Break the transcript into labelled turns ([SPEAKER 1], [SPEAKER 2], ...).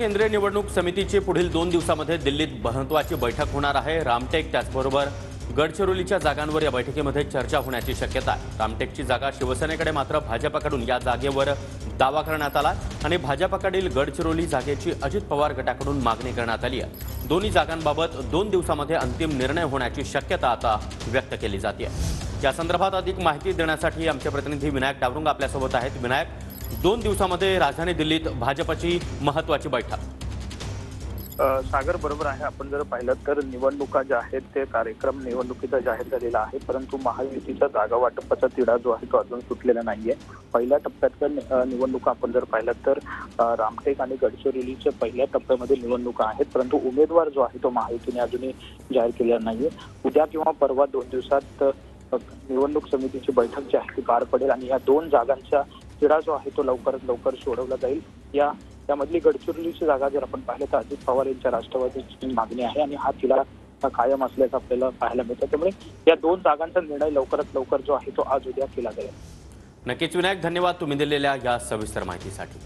[SPEAKER 1] केंद्रीय निवडणूक समितीची पुढील 2 दिवसांमध्ये दिल्लीत महत्त्वाची बैठक होणार आहे। रामटेक त्याचबरोबर गडचिरोलीच्या जागांवर या बैठकीमध्ये चर्चा होण्याची शक्यता आहे। रामटेकची जागा शिवसेनेकडे मात्र भाजपकडून या जागेवर दावा करण्यात आला आणि भाजपकडील गडचिरोली जागेची अजित पवार गटाकडून मागणी करण्यात आली आहे। दोन्ही जागांबाबत 2 दिवसांमध्ये अंतिम निर्णय होण्याची शक्यता आता व्यक्त केली जाते। या संदर्भात अधिक माहिती देण्यासाठी आमचे प्रतिनिधी विनायक डावरुंग आपल्यासोबत आहेत। विनायक, 2 दिवसांमध्ये राजधानी दिल्लीत भाजपची महत्त्वाची बैठक।
[SPEAKER 2] सागर बरोबर आहे। आपण जर पाहिलं तर निवडणुका ज्या आहेत ते कार्यक्रम निवडणुकीचा जाहीर झालेला आहे, परंतु महायुतीचा जागा वाटपाचा तिढा जो आहे तो अजून सुटलेला नाहीये। पहिल्या टप्प्यातल्या निवडणुका आपण जर पाहिलं तर रामटेक आणि गडचिरोलीच्या पहिल्या टप्प्यामध्ये निवडणुका आहेत, परंतु उमेदवार जो आहे तो महायुतीने अजूनही जाहीर केलेला नाहीये। उद्या किंवा परवा 2 दिवसात निवडणूक समितीची बैठक जी आहे ती पार पडेल आणि या 2 जागांचा तिढा जो आहे तो लवकरात लवकर सोडवला जाईल। त्यामधली गडचिरोलीची जागा जर आपण पाहिलं तर अजित पवार यांच्या राष्ट्रवादीची मागणी आहे आणि हा तिढा कायम असल्याचं आपल्याला पाहायला मिळतं। त्यामुळे या 2 जागांचा निर्णय लवकरात लवकर जो आहे तो आज उद्या केला जाईल।
[SPEAKER 1] नक्कीच विनायक, धन्यवाद तुम्ही दिलेल्या या सविस्तर माहितीसाठी।